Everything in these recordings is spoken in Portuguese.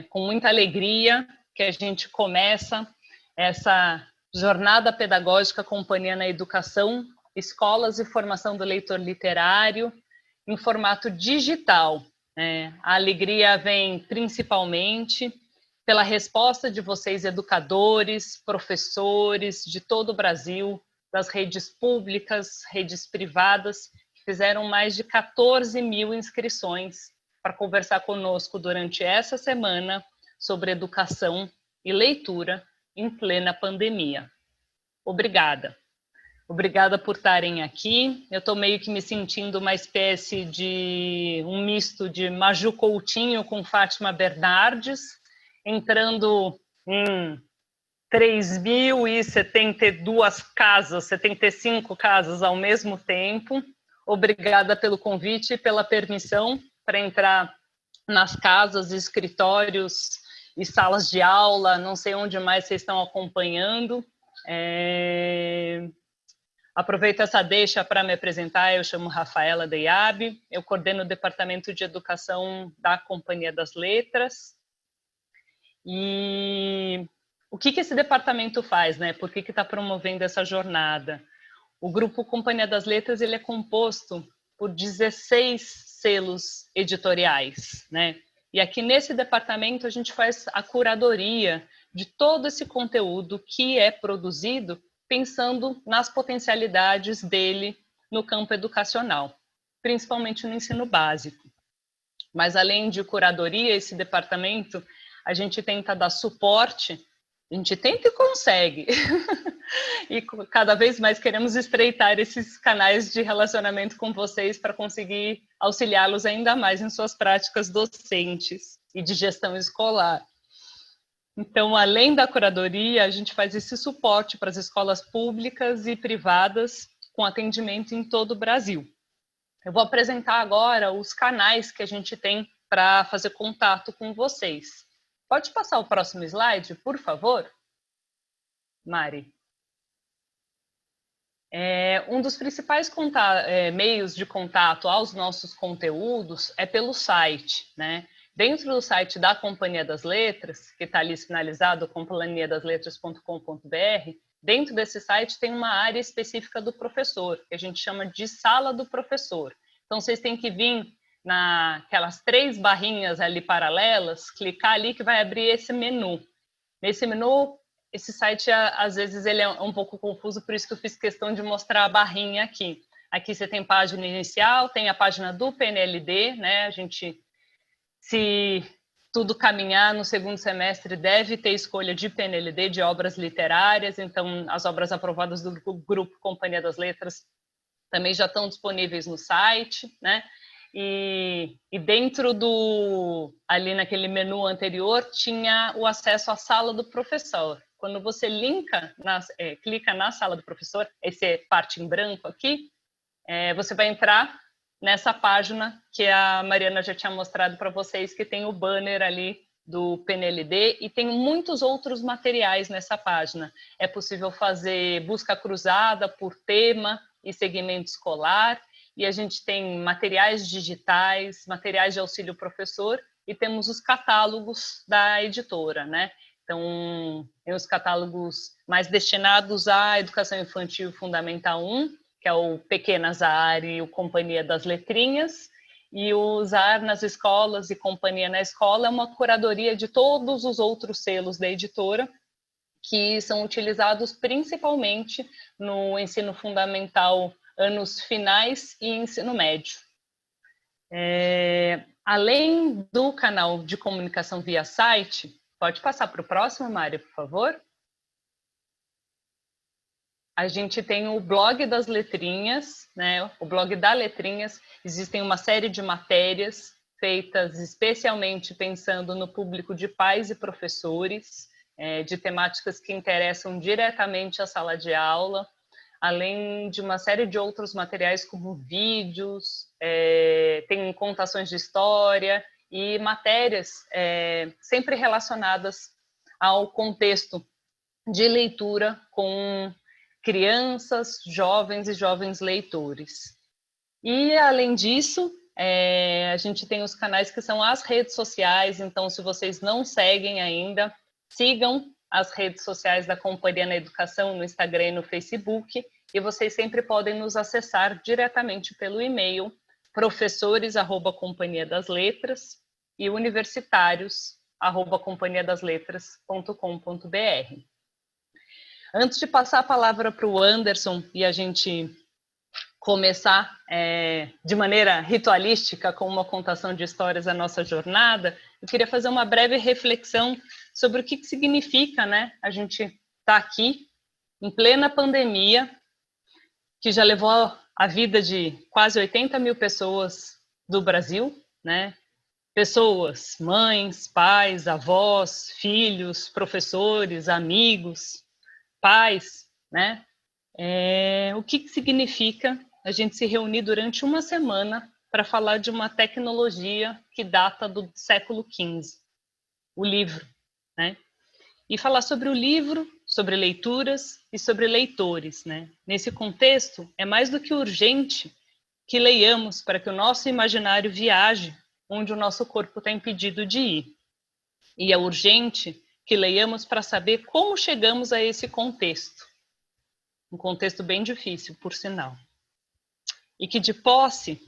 com muita alegria que a gente começa essa jornada pedagógica Companhia na Educação, Escolas e Formação do Leitor Literário, em formato digital. A alegria vem principalmente pela resposta de vocês, educadores, professores de todo o Brasil, das redes públicas, redes privadas, que fizeram mais de 14 mil inscrições para conversar conosco durante essa semana sobre educação e leitura em plena pandemia. Obrigada. Obrigada por estarem aqui. Eu estou meio que me sentindo uma espécie de um misto de Maju Coutinho com Fátima Bernardes, entrando em 3.072 casas, 75 casas ao mesmo tempo. Obrigada pelo convite e pela permissão para entrar nas casas, escritórios e salas de aula, não sei onde mais vocês estão acompanhando. Aproveito essa deixa para me apresentar. Eu chamo Rafaela Deiabe, eu coordeno o Departamento de Educação da Companhia das Letras. E o que esse departamento faz, né? Por que está promovendo essa jornada? O Grupo Companhia das Letras ele é composto por 16 selos editoriais, né? E aqui nesse departamento a gente faz a curadoria de todo esse conteúdo que é produzido pensando nas potencialidades dele no campo educacional, principalmente no ensino básico. Mas além de curadoria, esse departamento, a gente tenta dar suporte, a gente tenta e consegue. E cada vez mais queremos estreitar esses canais de relacionamento com vocês para conseguir auxiliá-los ainda mais em suas práticas docentes e de gestão escolar. Então, além da curadoria, a gente faz esse suporte para as escolas públicas e privadas com atendimento em todo o Brasil. Eu vou apresentar agora os canais que a gente tem para fazer contato com vocês. Pode passar o próximo slide, por favor? Mari. Um dos principais meios de contato aos nossos conteúdos é pelo site, né? Dentro do site da Companhia das Letras, que está ali sinalizado, companhiadasletras.com.br, dentro desse site tem uma área específica do professor, que a gente chama de sala do professor. Então, vocês têm que vir naquelas 3 barrinhas ali paralelas, clicar ali que vai abrir esse menu. Nesse menu, esse site, às vezes, ele é um pouco confuso, por isso que eu fiz questão de mostrar a barrinha aqui. Aqui você tem página inicial, tem a página do PNLD, né? A gente, se tudo caminhar no segundo semestre, deve ter escolha de PNLD, de obras literárias, então as obras aprovadas do Grupo Companhia das Letras também já estão disponíveis no site, né? E dentro ali naquele menu anterior, tinha o acesso à sala do professor. Quando você clica na sala do professor, essa parte em branco aqui, você vai entrar nessa página que a Mariana já tinha mostrado para vocês, que tem o banner ali do PNLD e tem muitos outros materiais nessa página. É possível fazer busca cruzada por tema e segmento escolar, e a gente tem materiais digitais, materiais de auxílio professor, e temos os catálogos da editora, né? Então, tem os catálogos mais destinados à educação infantil fundamental 1, que é o Pequenas AR e o Companhia das Letrinhas, e o AR nas escolas e Companhia na escola é uma curadoria de todos os outros selos da editora, que são utilizados principalmente no ensino fundamental, anos finais e ensino médio. Além do canal de comunicação via site, pode passar para o próximo, Mário, por favor? A gente tem o blog das letrinhas, né? O blog da Letrinhas. Existem uma série de matérias feitas especialmente pensando no público de pais e professores, de temáticas que interessam diretamente à sala de aula, além de uma série de outros materiais como vídeos, tem contações de história e matérias sempre relacionadas ao contexto de leitura com crianças, jovens e jovens leitores. E, além disso, A gente tem os canais que são as redes sociais, então se vocês não seguem ainda, sigam as redes sociais da Companhia na Educação, no Instagram e no Facebook, e vocês sempre podem nos acessar diretamente pelo e-mail professores@companhiadasletras e universitários@companhiadasletras.com.br. Antes de passar a palavra para o Anderson e a gente começar de maneira ritualística com uma contação de histórias a nossa jornada, eu queria fazer uma breve reflexão sobre o que significa, né, a gente tá aqui em plena pandemia, que já levou a vida de quase 80 mil pessoas do Brasil, né? Pessoas, mães, pais, avós, filhos, professores, amigos, pais, né? O que significa a gente se reunir durante uma semana para falar de uma tecnologia que data do século XV, o livro, né? E falar sobre o livro, sobre leituras e sobre leitores, né? Nesse contexto, é mais do que urgente que leiamos para que o nosso imaginário viaje onde o nosso corpo está impedido de ir. E é urgente que leiamos para saber como chegamos a esse contexto. Um contexto bem difícil, por sinal. E que de posse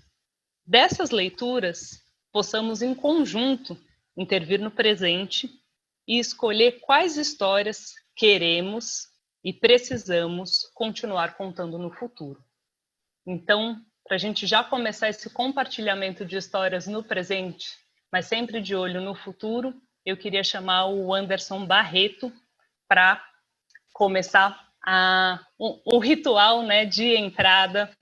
dessas leituras, possamos em conjunto intervir no presente e escolher quais histórias queremos e precisamos continuar contando no futuro. Então, para a gente já começar esse compartilhamento de histórias no presente, mas sempre de olho no futuro, eu queria chamar o Anderson Barreto para começar o ritual, né, de entrada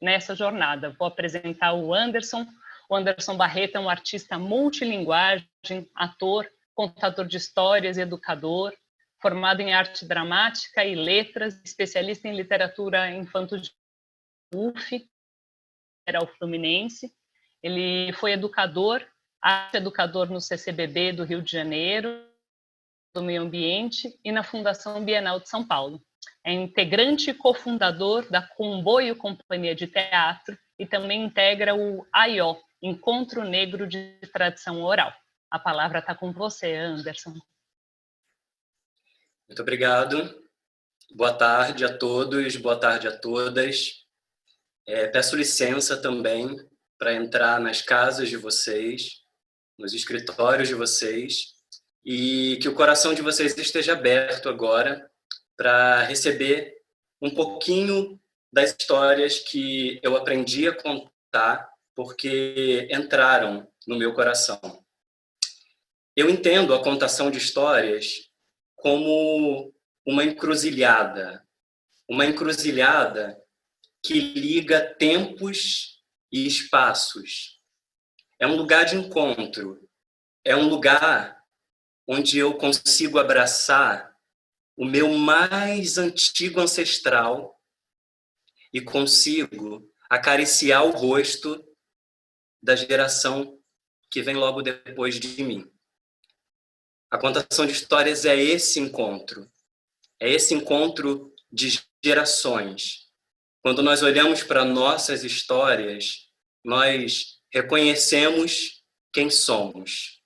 nessa jornada. Vou apresentar o Anderson. O Anderson Barreto é um artista multilinguagem, ator, contador de histórias e educador, formado em arte dramática e letras, especialista em literatura infanto-juvenil, UF, Federal Fluminense. Ele foi educador, arte-educador no CCBB do Rio de Janeiro, do Meio Ambiente e na Fundação Bienal de São Paulo. É integrante e cofundador da Comboio Companhia de Teatro e também integra o AIO, Encontro Negro de Tradição Oral. A palavra está com você, Anderson. Muito obrigado. Boa tarde a todos, boa tarde a todas. Peço licença também para entrar nas casas de vocês, nos escritórios de vocês, e que o coração de vocês esteja aberto agora para receber um pouquinho das histórias que eu aprendi a contar, porque entraram no meu coração. Eu entendo a contação de histórias como uma encruzilhada que liga tempos e espaços. É um lugar de encontro, é um lugar onde eu consigo abraçar o meu mais antigo ancestral e consigo acariciar o rosto da geração que vem logo depois de mim. A contação de histórias é esse encontro de gerações. Quando nós olhamos para nossas histórias, nós reconhecemos quem somos.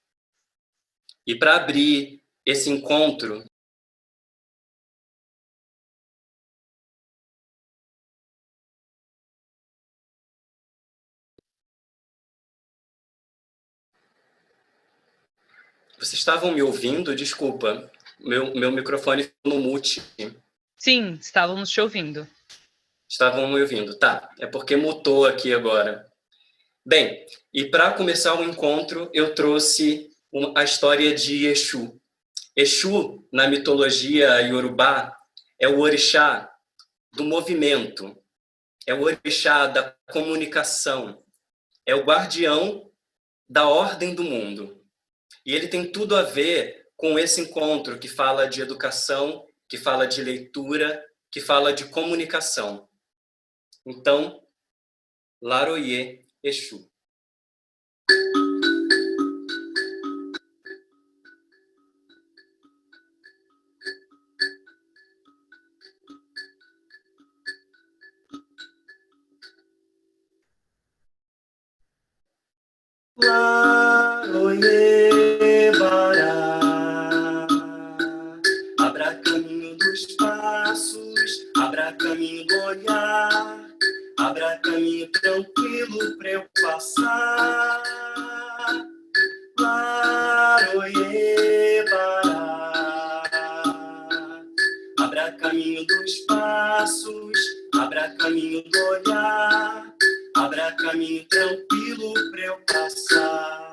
E para abrir esse encontro, vocês estavam me ouvindo? Desculpa, meu microfone no mute. Sim, estávamos te ouvindo. Estavam me ouvindo, tá. É porque mutou aqui agora. Bem, e para começar o encontro, eu trouxe a história de Exu. Exu, na mitologia iorubá, é o orixá do movimento, é o orixá da comunicação, é o guardião da ordem do mundo. E ele tem tudo a ver com esse encontro que fala de educação, que fala de leitura, que fala de comunicação. Então, Laroye Exu. Oiê-bará. Abra caminho dos passos, abra caminho do olhar, abra caminho tranquilo pra eu passar.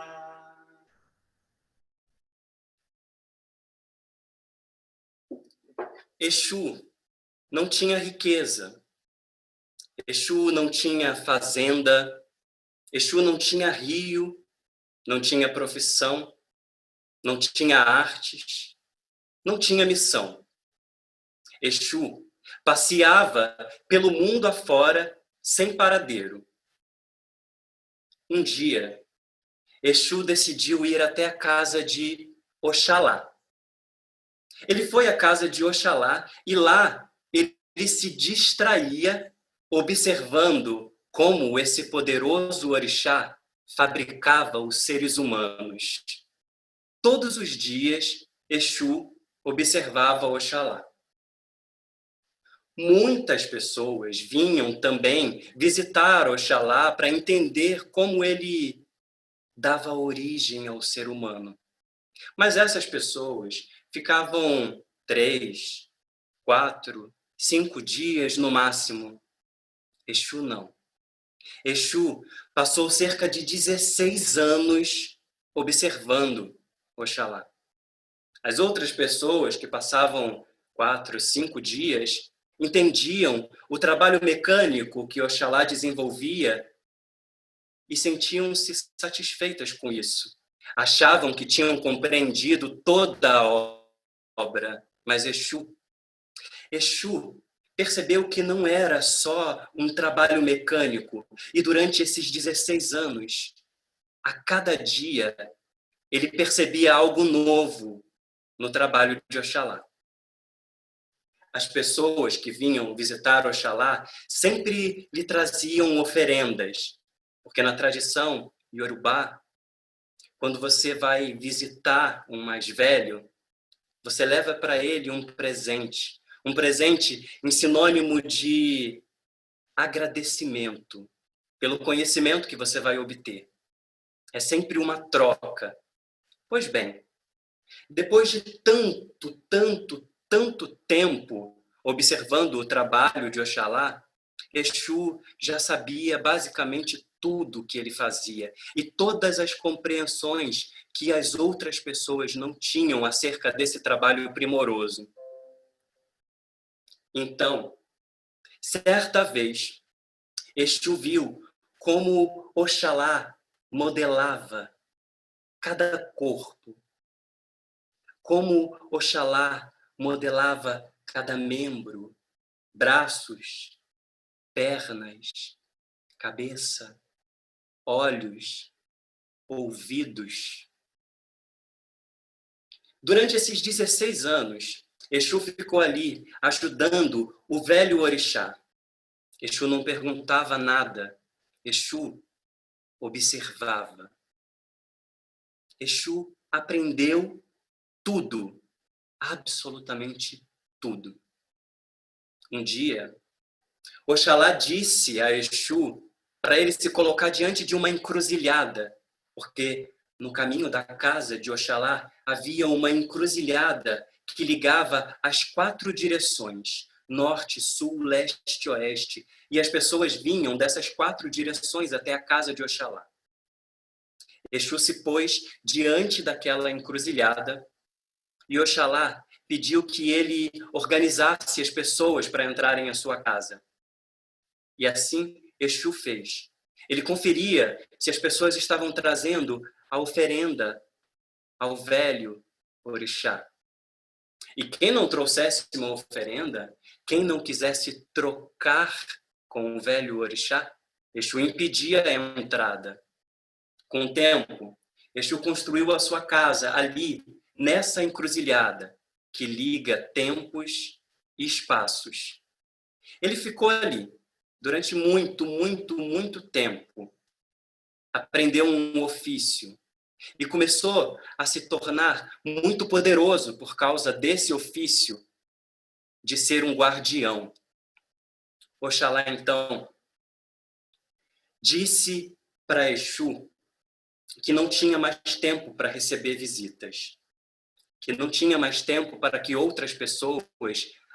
Exu não tinha riqueza, Exu não tinha fazenda, Exu não tinha rio, não tinha profissão, não tinha artes, não tinha missão. Exu passeava pelo mundo afora sem paradeiro. Um dia, Exu decidiu ir até a casa de Oxalá. Ele foi à casa de Oxalá e lá ele se distraía observando como esse poderoso orixá fabricava os seres humanos. Todos os dias, Exu observava Oxalá. Muitas pessoas vinham também visitar Oxalá para entender como ele dava origem ao ser humano. Mas essas pessoas ficavam 3, 4, 5 dias no máximo. Exu não. Exu passou cerca de 16 anos observando Oxalá. As outras pessoas que passavam 4, 5 dias entendiam o trabalho mecânico que Oxalá desenvolvia e sentiam-se satisfeitas com isso. Achavam que tinham compreendido toda a obra, mas Exu percebeu que não era só um trabalho mecânico, e durante esses 16 anos, a cada dia, ele percebia algo novo no trabalho de Oxalá. As pessoas que vinham visitar Oxalá sempre lhe traziam oferendas, porque na tradição iorubá, quando você vai visitar um mais velho, você leva para ele um presente em sinônimo de agradecimento pelo conhecimento que você vai obter. É sempre uma troca. Pois bem, depois de tanto tempo observando o trabalho de Oxalá, Exu já sabia basicamente tudo que ele fazia e todas as compreensões que as outras pessoas não tinham acerca desse trabalho primoroso. Então, certa vez, Exu viu como Oxalá modelava cada corpo, como Oxalá modelava cada membro, braços, pernas, cabeça, olhos, ouvidos. Durante esses 16 anos, Exu ficou ali ajudando o velho orixá. Exu não perguntava nada, Exu observava. Exu aprendeu tudo, absolutamente tudo. Um dia, Oxalá disse a Exu para ele se colocar diante de uma encruzilhada, porque no caminho da casa de Oxalá havia uma encruzilhada que ligava as 4 direções, norte, sul, leste e oeste, e as pessoas vinham dessas 4 direções até a casa de Oxalá. Exu se pôs diante daquela encruzilhada e Oxalá pediu que ele organizasse as pessoas para entrarem à sua casa. E assim Exu fez. Ele conferia se as pessoas estavam trazendo a oferenda ao velho orixá. E quem não trouxesse uma oferenda, quem não quisesse trocar com o velho orixá, Exu impedia a entrada. Com o tempo, Exu construiu a sua casa ali, nessa encruzilhada, que liga tempos e espaços. Ele ficou ali durante muito tempo. Aprendeu um ofício e começou a se tornar muito poderoso por causa desse ofício de ser um guardião. Oxalá, então, disse para Exu que não tinha mais tempo para receber visitas, que não tinha mais tempo para que outras pessoas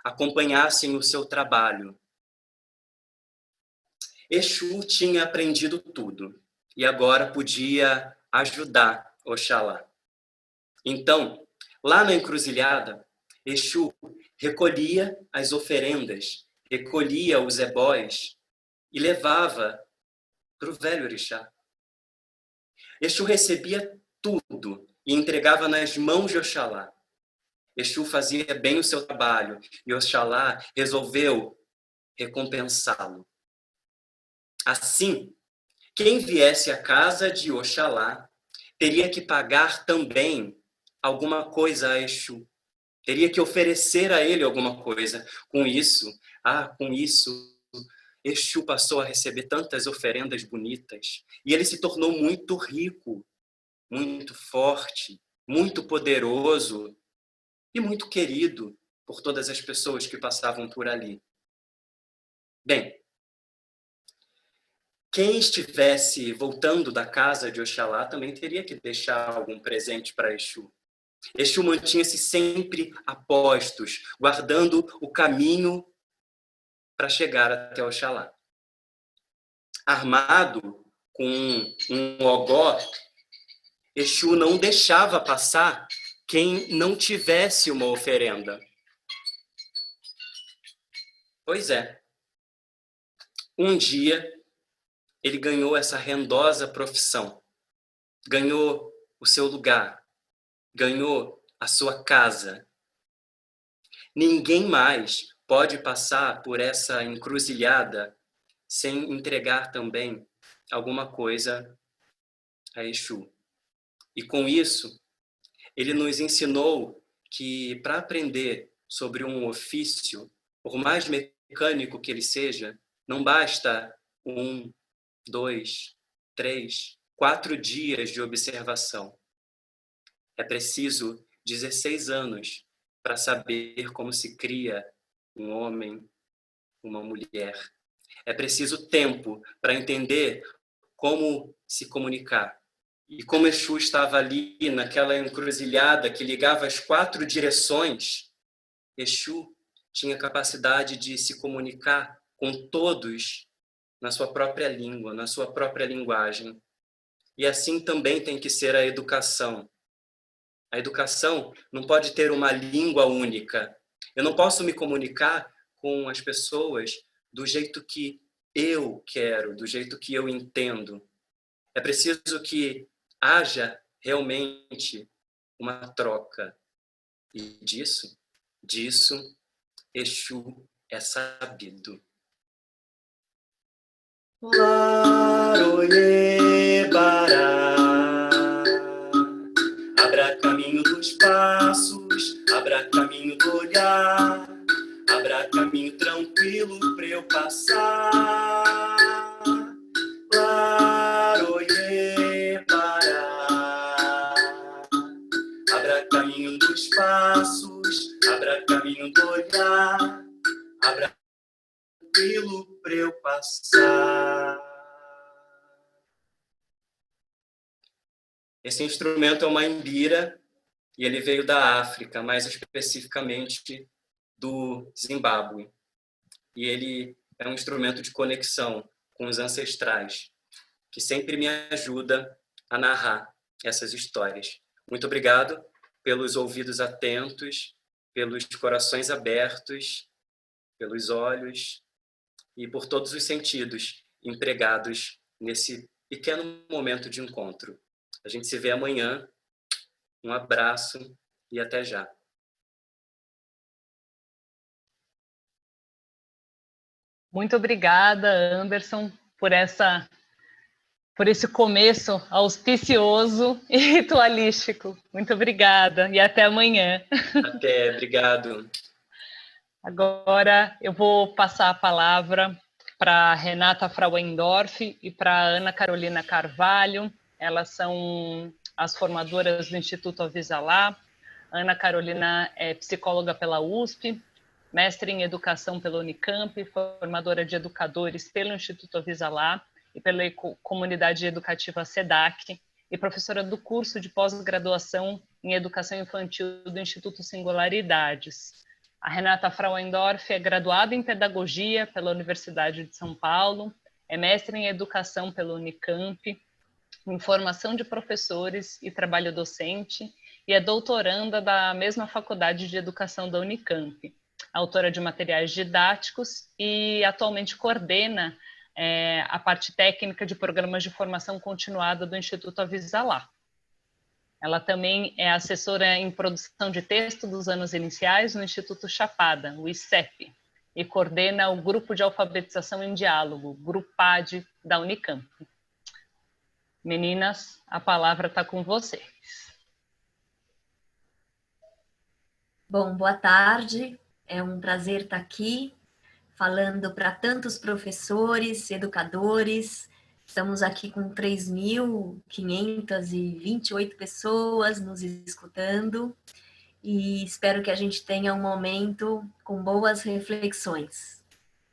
acompanhassem o seu trabalho. Exu tinha aprendido tudo e agora podia ajudar Oxalá. Então, lá na encruzilhada, Exu recolhia as oferendas, recolhia os ebóis e levava para o velho orixá. Exu recebia tudo e entregava nas mãos de Oxalá. Exu fazia bem o seu trabalho e Oxalá resolveu recompensá-lo. Assim, quem viesse à casa de Oxalá teria que pagar também alguma coisa a Exu. Teria que oferecer a ele alguma coisa. Com isso, Exu passou a receber tantas oferendas bonitas e ele se tornou muito rico, muito forte, muito poderoso e muito querido por todas as pessoas que passavam por ali. Bem, quem estivesse voltando da casa de Oxalá também teria que deixar algum presente para Exu. Exu mantinha-se sempre a postos, guardando o caminho para chegar até Oxalá. Armado com um ogó, Exu não deixava passar quem não tivesse uma oferenda. Pois é. Um dia, ele ganhou essa rendosa profissão, ganhou o seu lugar, ganhou a sua casa. Ninguém mais pode passar por essa encruzilhada sem entregar também alguma coisa a Exu. E com isso, ele nos ensinou que para aprender sobre um ofício, por mais mecânico que ele seja, não basta 1, 2, 3, 4 dias de observação. É preciso 16 anos para saber como se cria um homem, uma mulher. É preciso tempo para entender como se comunicar. E como Exu estava ali naquela encruzilhada que ligava as 4 direções, Exu tinha capacidade de se comunicar com todos na sua própria língua, na sua própria linguagem. E assim também tem que ser a educação. A educação não pode ter uma língua única. Eu não posso me comunicar com as pessoas do jeito que eu quero, do jeito que eu entendo. É preciso que haja realmente uma troca. E disso Exu é sabido. Laroye Bará, abra caminho dos passos, abra caminho do olhar, abra caminho tranquilo pra eu passar. Laroye Bará, abra caminho dos passos, abra caminho do olhar, abra tranquilo pra eu passar. Esse instrumento é uma imbira e ele veio da África, mais especificamente do Zimbábue. E ele é um instrumento de conexão com os ancestrais, que sempre me ajuda a narrar essas histórias. Muito obrigado pelos ouvidos atentos, pelos corações abertos, pelos olhos e por todos os sentidos empregados nesse pequeno momento de encontro. A gente se vê amanhã. Um abraço e até já. Muito obrigada, Anderson, por esse começo auspicioso e ritualístico. Muito obrigada e até amanhã. Até, obrigado. Agora eu vou passar a palavra para Renata Frauendorf e para Ana Carolina Carvalho. Elas são as formadoras do Instituto Avisalá. Ana Carolina é psicóloga pela USP, mestre em educação pela Unicamp, formadora de educadores pelo Instituto Avisalá e pela comunidade educativa SEDAC. e professora do curso de pós-graduação em Educação Infantil do Instituto Singularidades. A Renata Frauendorf é graduada em Pedagogia pela Universidade de São Paulo, é mestre em Educação pela Unicamp, em Formação de Professores e Trabalho Docente, e é doutoranda da mesma Faculdade de Educação da Unicamp, autora de materiais didáticos e atualmente coordena a parte técnica de programas de formação continuada do Instituto Avisalá. Ela também é assessora em produção de texto dos anos iniciais no Instituto Chapada, o ICEP, e coordena o Grupo de Alfabetização em Diálogo, GRUPAD, da Unicamp. Meninas, a palavra está com vocês. Bom, boa tarde. É um prazer estar aqui, falando para tantos professores, educadores. Estamos aqui com 3.528 pessoas nos escutando e espero que a gente tenha um momento com boas reflexões.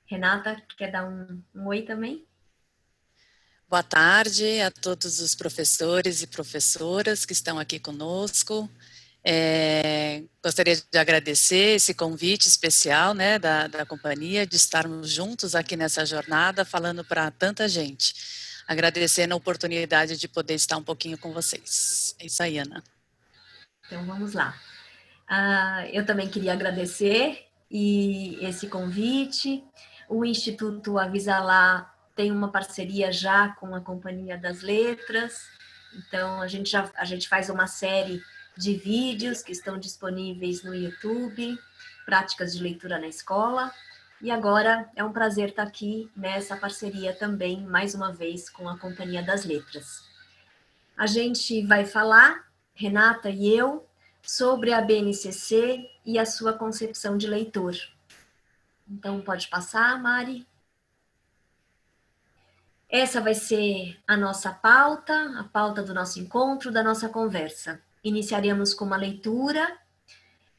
Renata, quer dar um oi também? Boa tarde a todos os professores e professoras que estão aqui conosco. Gostaria de agradecer esse convite especial, né, da companhia, de estarmos juntos aqui nessa jornada, falando para tanta gente. Agradecendo a oportunidade de poder estar um pouquinho com vocês. É isso aí, Ana. Então, vamos lá. Eu também queria agradecer esse convite. O Instituto Avisalá tem uma parceria já com a Companhia das Letras. Então, a gente faz uma série de vídeos que estão disponíveis no YouTube, práticas de leitura na escola, e agora é um prazer estar aqui nessa parceria também, mais uma vez, com a Companhia das Letras. A gente vai falar, Renata e eu, sobre a BNCC e a sua concepção de leitor. Então, pode passar, Mari. Essa vai ser a nossa pauta, a pauta do nosso encontro, da nossa conversa. Iniciaremos com uma leitura,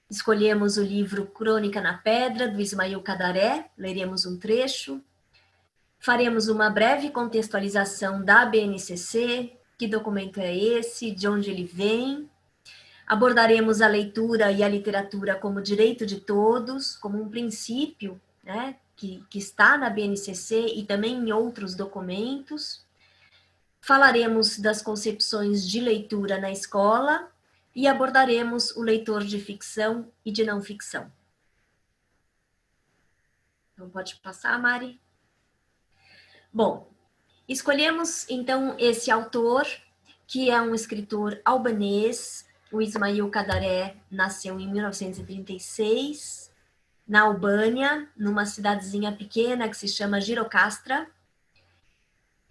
escolhemos o livro Crônica na Pedra, do Ismail Cadaré, leremos um trecho, faremos uma breve contextualização da BNCC, que documento é esse, de onde ele vem, abordaremos a leitura e a literatura como direito de todos, como um princípio, né, que está na BNCC e também em outros documentos, falaremos das concepções de leitura na escola, e abordaremos o leitor de ficção e de não ficção. Então, pode passar, Mari. Bom, escolhemos, então, esse autor, que é um escritor albanês. O Ismail Cadaré nasceu em 1936, na Albânia, numa cidadezinha pequena que se chama Girocastra.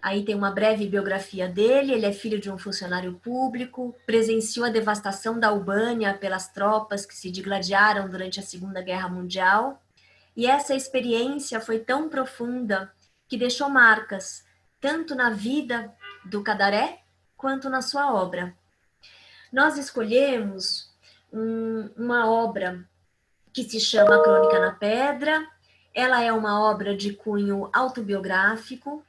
Aí tem uma breve biografia dele. Ele é filho de um funcionário público, presenciou a devastação da Albânia pelas tropas que se digladiaram durante a Segunda Guerra Mundial, e essa experiência foi tão profunda que deixou marcas, tanto na vida do Cadaré, quanto na sua obra. Nós escolhemos uma obra que se chama Crônica na Pedra. Ela é uma obra de cunho autobiográfico,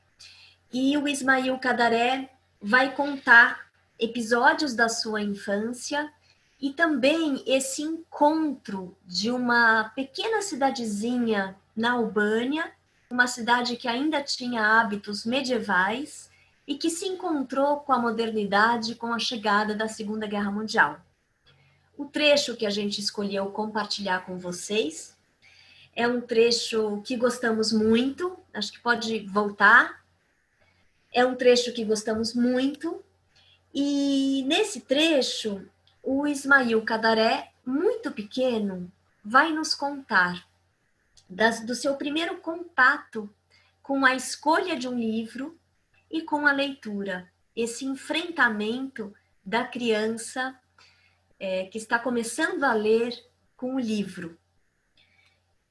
e o Ismail Cadaré vai contar episódios da sua infância e também esse encontro de uma pequena cidadezinha na Albânia, uma cidade que ainda tinha hábitos medievais e que se encontrou com a modernidade com a chegada da Segunda Guerra Mundial. O trecho que a gente escolheu compartilhar com vocês é um trecho que gostamos muito, acho que pode voltar. É um trecho que gostamos muito, e nesse trecho, o Ismail Cadaré, muito pequeno, vai nos contar do seu primeiro contato com a escolha de um livro e com a leitura, esse enfrentamento da criança que está começando a ler com o livro.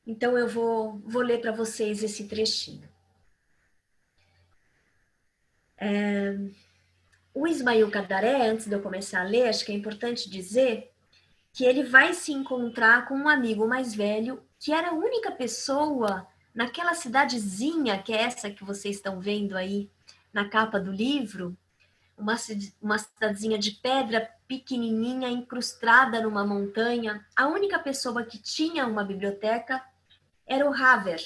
Então, eu vou ler para vocês esse trechinho. O Ismail Cadaré, antes de eu começar a ler, acho que é importante dizer que ele vai se encontrar com um amigo mais velho, que era a única pessoa naquela cidadezinha, que é essa que vocês estão vendo aí na capa do livro, uma cidadezinha de pedra pequenininha, incrustada numa montanha. A única pessoa que tinha uma biblioteca era o Haver,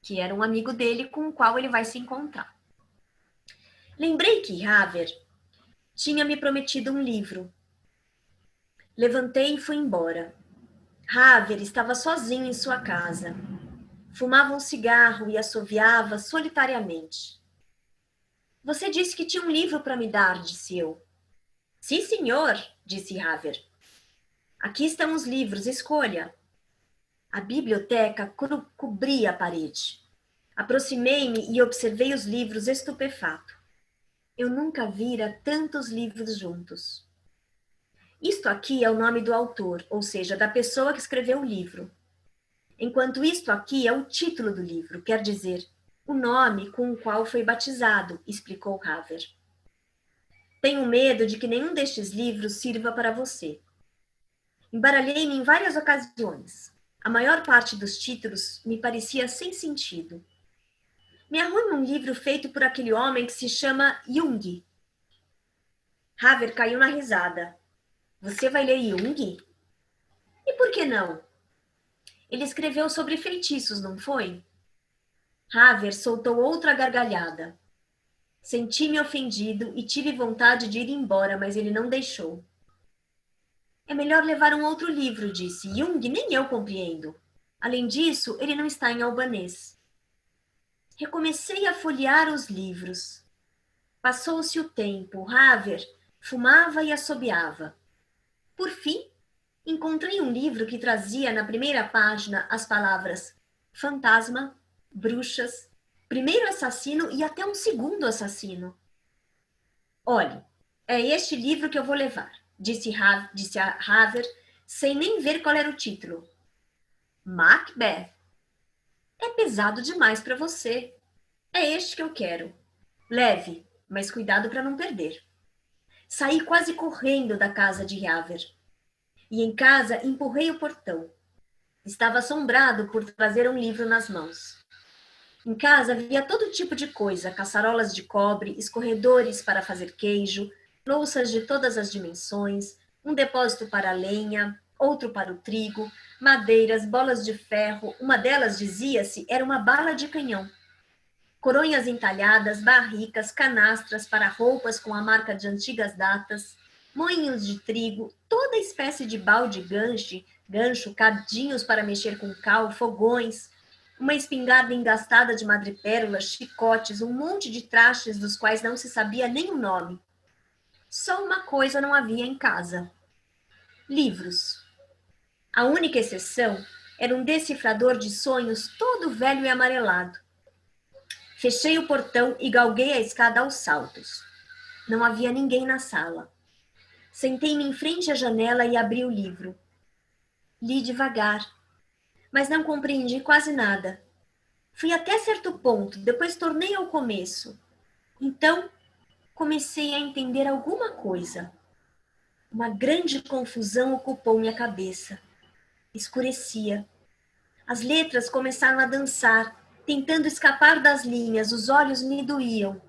que era um amigo dele com o qual ele vai se encontrar. Lembrei que Haver tinha me prometido um livro. Levantei e fui embora. Haver estava sozinho em sua casa. Fumava um cigarro e assoviava solitariamente. Você disse que tinha um livro para me dar, disse eu. Sim, senhor, disse Haver. Aqui estão os livros, escolha. A biblioteca cobria a parede. Aproximei-me e observei os livros estupefato. Eu nunca vira tantos livros juntos. Isto aqui é o nome do autor, ou seja, da pessoa que escreveu o livro. Enquanto isto aqui é o título do livro, quer dizer, o nome com o qual foi batizado, explicou Haver. Tenho medo de que nenhum destes livros sirva para você. Embaralhei-me em várias ocasiões. A maior parte dos títulos me parecia sem sentido. Me arrume um livro feito por aquele homem que se chama Jung. Haver caiu na risada. Você vai ler Jung? E por que não? Ele escreveu sobre feitiços, não foi? Haver soltou outra gargalhada. Senti-me ofendido e tive vontade de ir embora, mas ele não deixou. É melhor levar um outro livro, disse. Jung nem eu compreendo. Além disso, ele não está em albanês. Recomecei a folhear os livros. Passou-se o tempo. Haver fumava e assobiava. Por fim, encontrei um livro que trazia na primeira página as palavras fantasma, bruxas, primeiro assassino e até um segundo assassino. Olhe, é este livro que eu vou levar, disse a Haver, sem nem ver qual era o título. Macbeth. É pesado demais para você. É este que eu quero. Leve, mas cuidado para não perder. Saí quase correndo da casa de Haver. E em casa empurrei o portão. Estava assombrado por trazer um livro nas mãos. Em casa havia todo tipo de coisa, caçarolas de cobre, escorredores para fazer queijo, louças de todas as dimensões, um depósito para a lenha, outro para o trigo, madeiras, bolas de ferro, uma delas, dizia-se, era uma bala de canhão. Coronhas entalhadas, barricas, canastras para roupas com a marca de antigas datas, moinhos de trigo, toda espécie de balde gancho, cadinhos para mexer com cal, fogões, uma espingarda engastada de madrepérolas, chicotes, um monte de trastes dos quais não se sabia nem o nome. Só uma coisa não havia em casa: livros. A única exceção era um decifrador de sonhos todo velho e amarelado. Fechei o portão e galguei a escada aos saltos. Não havia ninguém na sala. Sentei-me em frente à janela e abri o livro. Li devagar, mas não compreendi quase nada. Fui até certo ponto, depois tornei ao começo. Então, comecei a entender alguma coisa. Uma grande confusão ocupou minha cabeça. Escurecia. As letras começaram a dançar, tentando escapar das linhas, os olhos me doíam.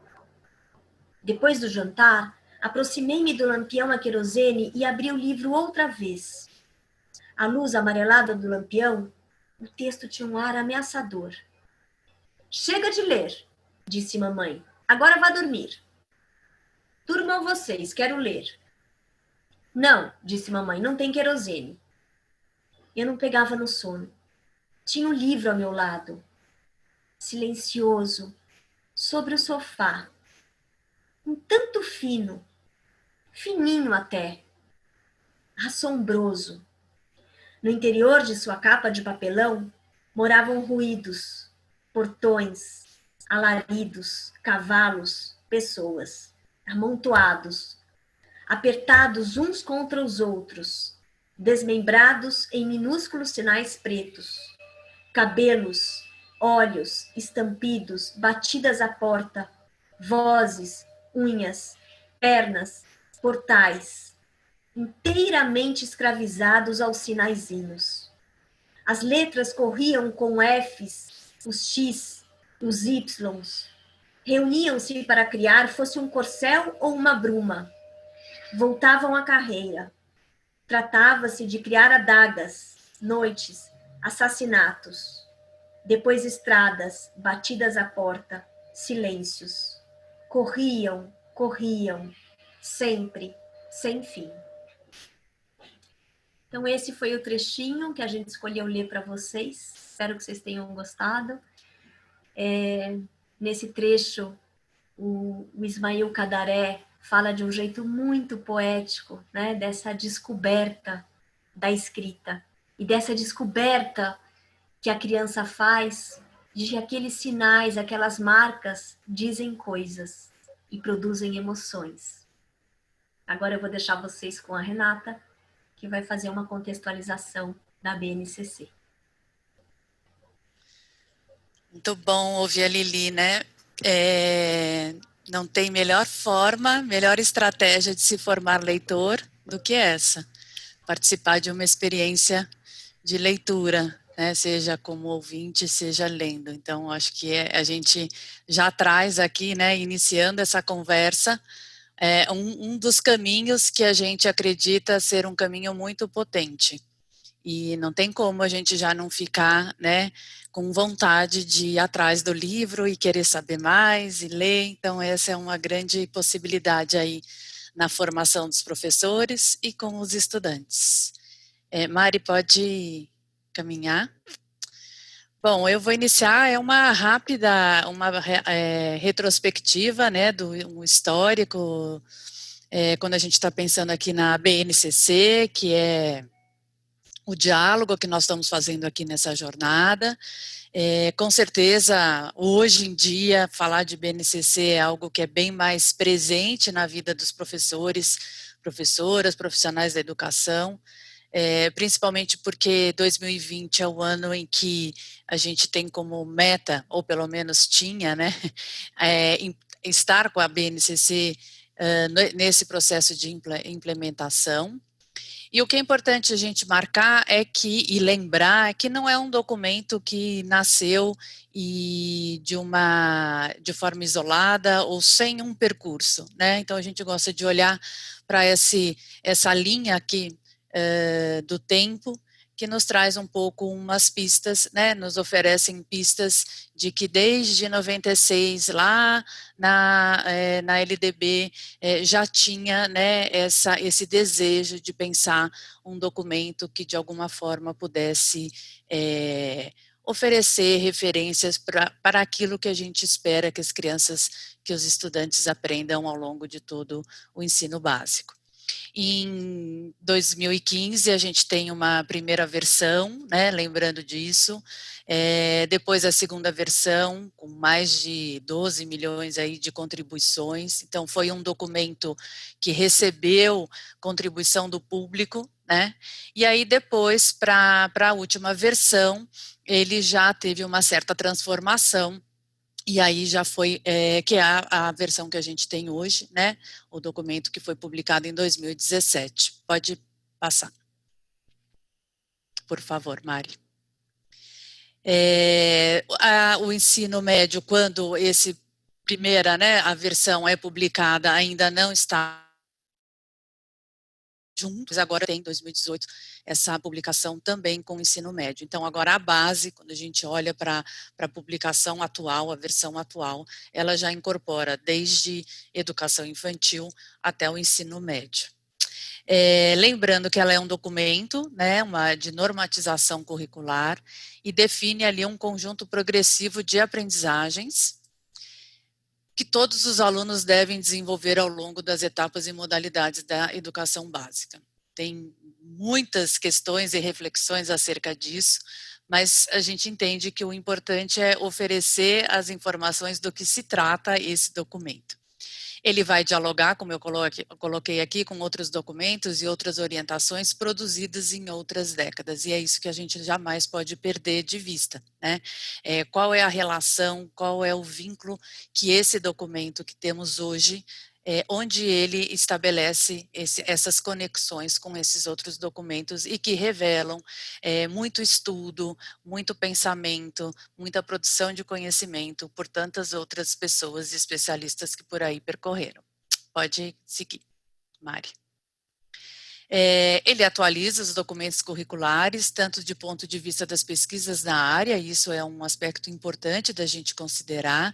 Depois do jantar, aproximei-me do lampião a querosene e abri o livro outra vez. À luz amarelada do lampião, o texto tinha um ar ameaçador. Chega de ler, disse mamãe. Agora vá dormir. Durmam vocês, quero ler. Não, disse mamãe, não tem querosene. Eu não pegava no sono. Tinha um livro ao meu lado, silencioso, sobre o sofá. Um tanto fino, fininho até, assombroso. No interior de sua capa de papelão moravam ruídos, portões, alaridos, cavalos, pessoas, amontoados, apertados uns contra os outros, desmembrados em minúsculos sinais pretos, cabelos, olhos, estampidos, batidas à porta, vozes, unhas, pernas, portais, inteiramente escravizados aos sinaizinhos. As letras corriam com Fs, os X, os Ys. Reuniam-se para criar, fosse um corcel ou uma bruma. Voltavam à carreira. Tratava-se de criar adagas, noites, assassinatos. Depois estradas, batidas à porta, silêncios. Corriam, corriam, sempre, sem fim. Então esse foi o trechinho que a gente escolheu ler para vocês. Espero que vocês tenham gostado. Nesse trecho, o Ismail Kadaré fala de um jeito muito poético, né, dessa descoberta da escrita e dessa descoberta que a criança faz de que aqueles sinais, aquelas marcas dizem coisas e produzem emoções. Agora eu vou deixar vocês com a Renata, que vai fazer uma contextualização da BNCC. Muito bom ouvir a Lili, né? Não tem melhor forma, melhor estratégia de se formar leitor do que essa. Participar de uma experiência de leitura, né? Seja como ouvinte, seja lendo. Então, acho que a gente já traz aqui, né, iniciando essa conversa, um dos caminhos que a gente acredita ser um caminho muito potente. E não tem como a gente já não ficar, né, com vontade de ir atrás do livro e querer saber mais e ler. Então, essa é uma grande possibilidade aí na formação dos professores e com os estudantes. Mari, pode caminhar? Bom, eu vou iniciar, uma rápida, retrospectiva, né, um histórico, quando a gente está pensando aqui na BNCC, que é o diálogo que nós estamos fazendo aqui nessa jornada. Com certeza, hoje em dia, falar de BNCC é algo que é bem mais presente na vida dos professores, professoras, profissionais da educação, principalmente porque 2020 é o ano em que a gente tem como meta, ou pelo menos tinha, né, estar com a BNCC nesse processo de implementação. E o que é importante a gente marcar e lembrar que não é um documento que nasceu de forma isolada ou sem um percurso, né? Então a gente gosta de olhar para essa linha aqui do tempo, que nos traz um pouco umas pistas, né, nos oferecem pistas de que desde 96, lá na LDB, já tinha, né, esse desejo de pensar um documento que de alguma forma pudesse oferecer referências para aquilo que a gente espera que as crianças, que os estudantes aprendam ao longo de todo o ensino básico. Em 2015, a gente tem uma primeira versão, né, lembrando disso, depois a segunda versão, com mais de 12 milhões aí de contribuições. Então, foi um documento que recebeu contribuição do público, né, e aí depois, para a última versão, ele já teve uma certa transformação. E aí já foi, que é a versão que a gente tem hoje, né, o documento que foi publicado em 2017. Pode passar. Por favor, Mari. O ensino médio, quando a versão é publicada, ainda não está juntos, agora tem, em 2018, essa publicação também com o ensino médio. Então, agora a base, quando a gente olha para a publicação atual, a versão atual, ela já incorpora desde educação infantil até o ensino médio. Lembrando que ela é um documento, né, de normatização curricular, e define ali um conjunto progressivo de aprendizagens que todos os alunos devem desenvolver ao longo das etapas e modalidades da educação básica. Tem muitas questões e reflexões acerca disso, mas a gente entende que o importante é oferecer as informações do que se trata esse documento. Ele vai dialogar, como eu coloquei aqui, com outros documentos e outras orientações produzidas em outras décadas, e é isso que a gente jamais pode perder de vista, né? Qual é a relação, qual é o vínculo que esse documento que temos hoje onde ele estabelece essas conexões com esses outros documentos e que revelam muito estudo, muito pensamento, muita produção de conhecimento por tantas outras pessoas e especialistas que por aí percorreram. Pode seguir, Mari. Ele atualiza os documentos curriculares, tanto de ponto de vista das pesquisas na área, isso é um aspecto importante da gente considerar,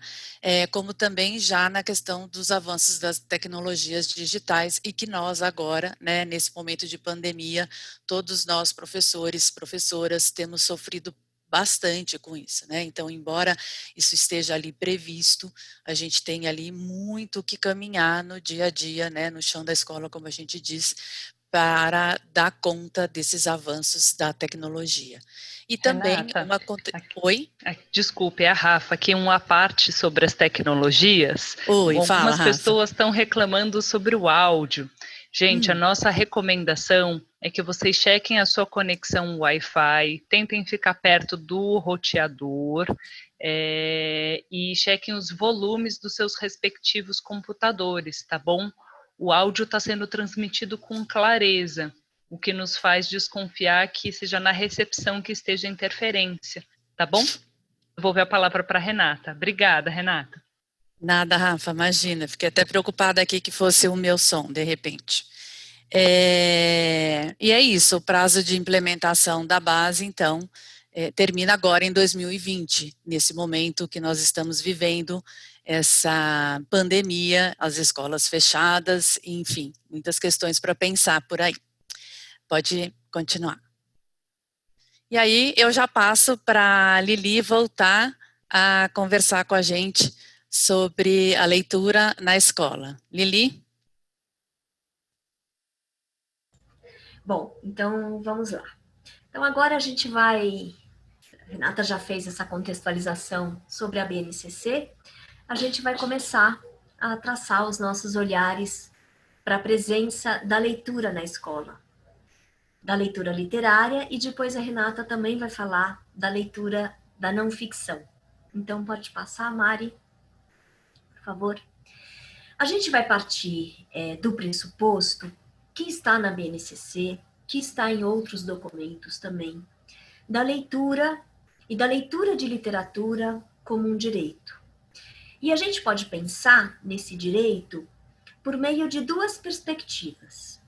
como também já na questão dos avanços das tecnologias digitais e que nós agora, né, nesse momento de pandemia, todos nós professores, professoras, temos sofrido bastante com isso, né? Então, embora isso esteja ali previsto, a gente tem ali muito que caminhar no dia a dia, né, no chão da escola, como a gente diz, para dar conta desses avanços da tecnologia. E também Renata, Oi? Desculpe, é a Rafa, aqui uma parte sobre as tecnologias. Oi, fala, Algumas Rafa. pessoas estão reclamando sobre o áudio. Gente, a nossa recomendação é que vocês chequem a sua conexão Wi-Fi, tentem ficar perto do roteador e chequem os volumes dos seus respectivos computadores, tá bom? O áudio está sendo transmitido com clareza, o que nos faz desconfiar que seja na recepção que esteja interferência, tá bom? Eu vou ver a palavra para a Renata. Obrigada, Renata. Nada, Rafa, imagina, fiquei até preocupada aqui que fosse o meu som, de repente. E é isso, o prazo de implementação da base, então, termina agora em 2020, nesse momento que nós estamos vivendo essa pandemia, as escolas fechadas, enfim, muitas questões para pensar por aí. Pode continuar. E aí eu já passo para a Lili voltar a conversar com a gente sobre a leitura na escola. Lili? Bom, então vamos lá. Então agora a gente vai... A Renata já fez essa contextualização sobre a BNCC. A gente vai começar a traçar os nossos olhares para a presença da leitura na escola. Da leitura literária e depois a Renata também vai falar da leitura da não ficção. Então pode passar, Mari, por favor. A gente vai partir do pressuposto que está na BNCC, que está em outros documentos também, da leitura e da leitura de literatura como um direito. E a gente pode pensar nesse direito por meio de duas perspectivas.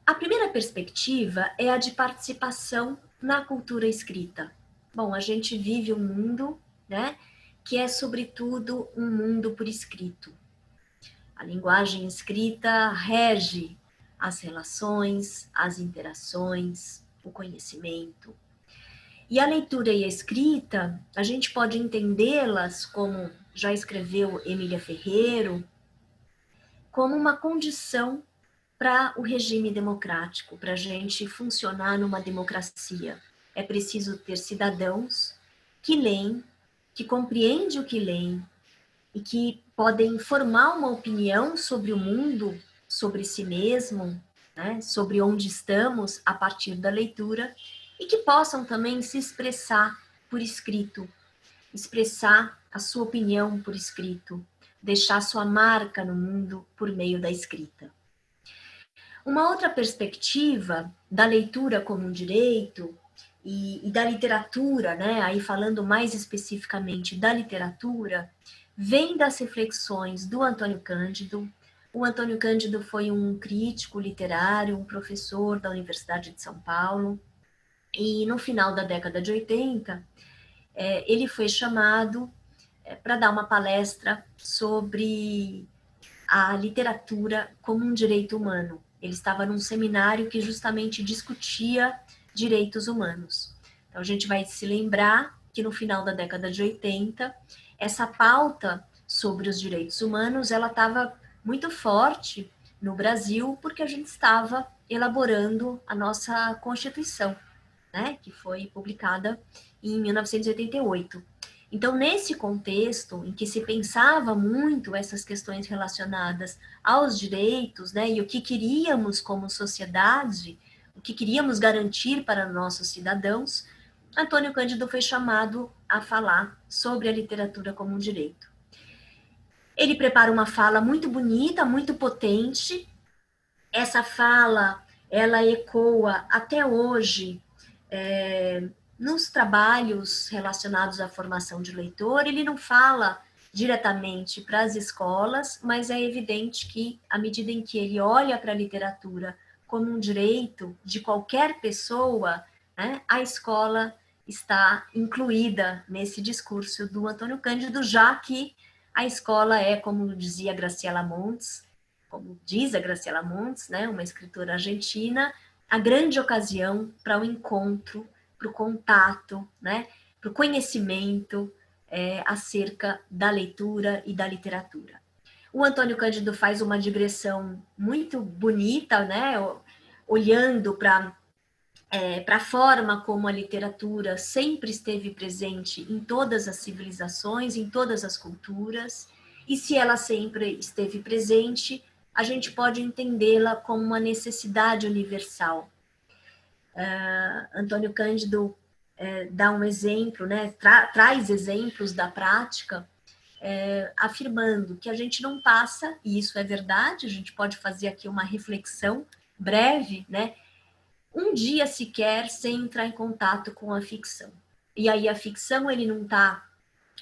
A primeira perspectiva é a de participação na cultura escrita. Bom, a gente vive um mundo, né, que é, sobretudo, um mundo por escrito. A linguagem escrita rege as relações, as interações, o conhecimento. E a leitura e a escrita, a gente pode entendê-las, como já escreveu Emília Ferreiro, como uma condição para o regime democrático, para a gente funcionar numa democracia. É preciso ter cidadãos que leem, que compreendem o que leem e que podem formar uma opinião sobre o mundo, sobre si mesmo, né, sobre onde estamos a partir da leitura, e que possam também se expressar por escrito, expressar a sua opinião por escrito, deixar sua marca no mundo por meio da escrita. Uma outra perspectiva da leitura como um direito e da literatura, né, aí falando mais especificamente da literatura, vem das reflexões do Antônio Cândido. O Antônio Cândido foi um crítico literário, um professor da Universidade de São Paulo, e no final da década de 80, ele foi chamado para dar uma palestra sobre a literatura como um direito humano. Ele estava num seminário que justamente discutia direitos humanos. Então, a gente vai se lembrar que no final da década de 80, essa pauta sobre os direitos humanos, ela estava muito forte no Brasil, porque a gente estava elaborando a nossa Constituição, né, que foi publicada em 1988. Então, nesse contexto em que se pensava muito essas questões relacionadas aos direitos, né, e o que queríamos como sociedade, o que queríamos garantir para nossos cidadãos, Antônio Cândido foi chamado a falar sobre a literatura como um direito. Ele prepara uma fala muito bonita, muito potente. Essa fala, ela ecoa até hoje nos trabalhos relacionados à formação de leitor. Ele não fala diretamente para as escolas, mas é evidente que, à medida em que ele olha para a literatura como um direito de qualquer pessoa, né, a escola está incluída nesse discurso do Antônio Cândido, já que a escola é, como dizia Graciela Montes, como diz a Graciela Montes, né, uma escritora argentina, a grande ocasião para o encontro, para o contato, né, para o conhecimento acerca da leitura e da literatura. O Antônio Cândido faz uma digressão muito bonita, né, olhando para a forma como a literatura sempre esteve presente em todas as civilizações, em todas as culturas, e se ela sempre esteve presente, a gente pode entendê-la como uma necessidade universal. Antônio Cândido dá um exemplo, né, traz exemplos da prática, afirmando que a gente não passa, e isso é verdade, a gente pode fazer aqui uma reflexão breve, né, um dia sequer sem entrar em contato com a ficção. E aí a ficção, ele não está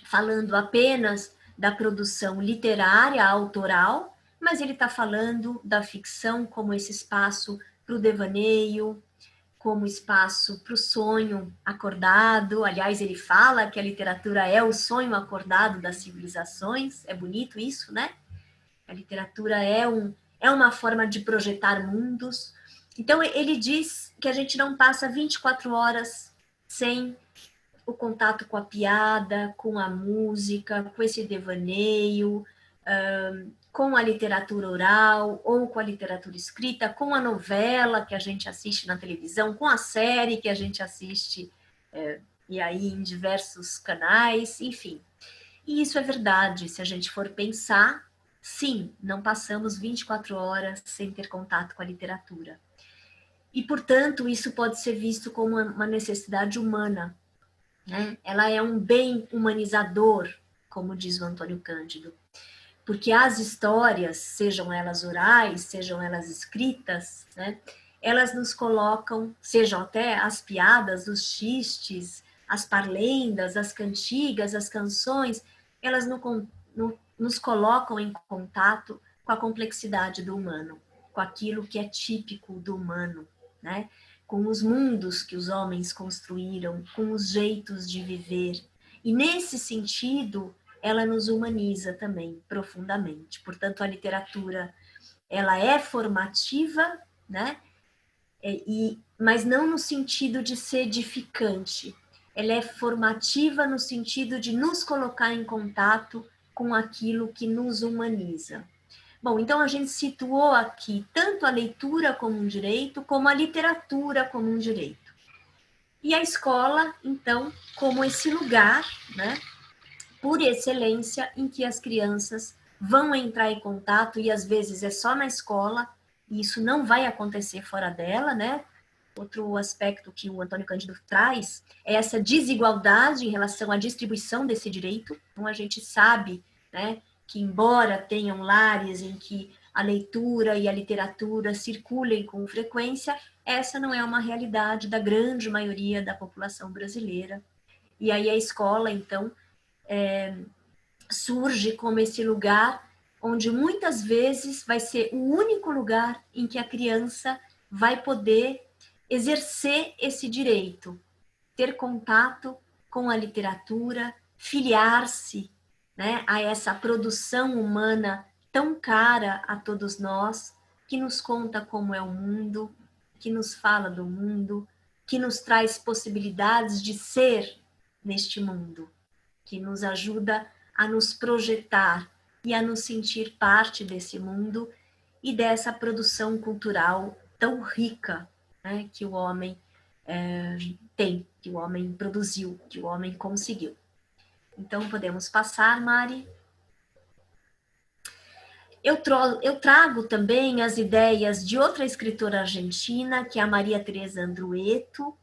falando apenas da produção literária, autoral, mas ele está falando da ficção como esse espaço para o devaneio, como espaço para o sonho acordado. Aliás, ele fala que a literatura é o sonho acordado das civilizações. É bonito isso, né? A literatura é uma forma de projetar mundos. Então, ele diz que a gente não passa 24 horas sem o contato com a piada, com a música, com esse devaneio, com a literatura oral ou com a literatura escrita, com a novela que a gente assiste na televisão, com a série que a gente assiste e aí em diversos canais, enfim. E isso é verdade, se a gente for pensar, sim, não passamos 24 horas sem ter contato com a literatura. E, portanto, isso pode ser visto como uma necessidade humana, né? Ela é um bem humanizador, como diz o Antônio Cândido. Porque as histórias, sejam elas orais, sejam elas escritas, né, elas nos colocam, sejam até as piadas, os xistes, as parlendas, as cantigas, as canções, elas nos colocam em contato com a complexidade do humano, com aquilo que é típico do humano, né, com os mundos que os homens construíram, com os jeitos de viver. E nesse sentido, ela nos humaniza também profundamente. Portanto, a literatura, ela é formativa, né? Mas não no sentido de ser edificante. Ela é formativa no sentido de nos colocar em contato com aquilo que nos humaniza. Bom, então a gente situou aqui tanto a leitura como um direito, como a literatura como um direito. E a escola, então, como esse lugar, né, por excelência, em que as crianças vão entrar em contato, e às vezes é só na escola, e isso não vai acontecer fora dela, né? Outro aspecto que o Antônio Cândido traz é essa desigualdade em relação à distribuição desse direito. Então, a gente sabe, né, que embora tenham lares em que a leitura e a literatura circulem com frequência, essa não é uma realidade da grande maioria da população brasileira. E aí a escola, então, surge como esse lugar onde muitas vezes vai ser o único lugar em que a criança vai poder exercer esse direito, ter contato com a literatura, filiar-se, né, a essa produção humana tão cara a todos nós, que nos conta como é o mundo, que nos fala do mundo, que nos traz possibilidades de ser neste mundo, que nos ajuda a nos projetar e a nos sentir parte desse mundo e dessa produção cultural tão rica, né, que o homem tem, que o homem produziu, que o homem conseguiu. Então, podemos passar, Mari. Eu trago também as ideias de outra escritora argentina, que é a Maria Teresa Andrueto.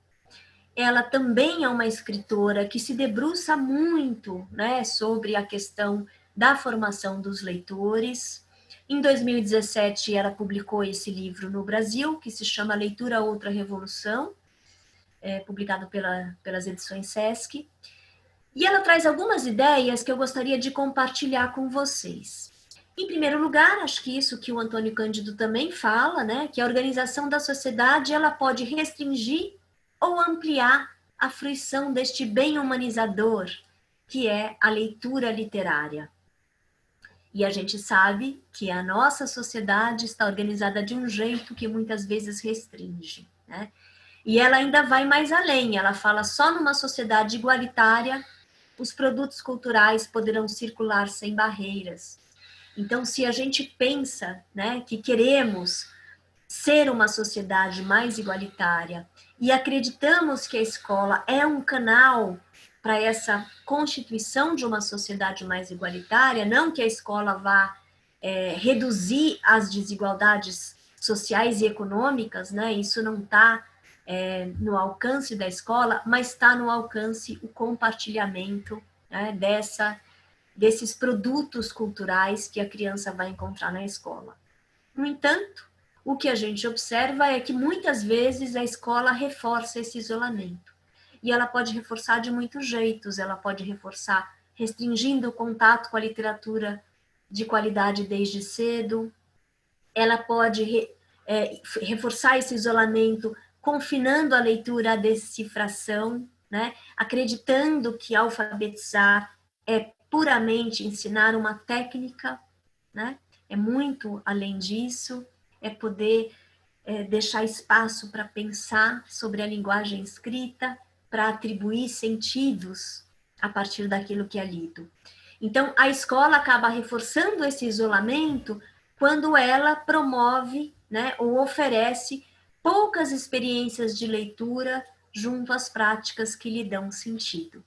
Ela também é uma escritora que se debruça muito, né, sobre a questão da formação dos leitores. Em 2017, ela publicou esse livro no Brasil, que se chama Leitura Outra Revolução, publicado pelas edições Sesc. E ela traz algumas ideias que eu gostaria de compartilhar com vocês. Em primeiro lugar, acho que isso que o Antônio Cândido também fala, né, que a organização da sociedade ela pode restringir ou ampliar a fruição deste bem humanizador, que é a leitura literária. E a gente sabe que a nossa sociedade está organizada de um jeito que muitas vezes restringe, né? E ela ainda vai mais além, ela fala só numa sociedade igualitária, os produtos culturais poderão circular sem barreiras. Então, se a gente pensa, né, que queremos ser uma sociedade mais igualitária e acreditamos que a escola é um canal para essa constituição de uma sociedade mais igualitária, não que a escola vá reduzir as desigualdades sociais e econômicas, né? Isso não está no alcance da escola, mas está no alcance o compartilhamento, né, desses produtos culturais que a criança vai encontrar na escola. No entanto, o que a gente observa é que muitas vezes a escola reforça esse isolamento. E ela pode reforçar de muitos jeitos, ela pode reforçar restringindo o contato com a literatura de qualidade desde cedo, ela pode reforçar esse isolamento confinando a leitura à decifração, né? Acreditando que alfabetizar é puramente ensinar uma técnica, né? É muito além disso, é poder deixar espaço para pensar sobre a linguagem escrita, para atribuir sentidos a partir daquilo que é lido. Então, a escola acaba reforçando esse isolamento quando ela promove, né, ou oferece poucas experiências de leitura junto às práticas que lhe dão sentido.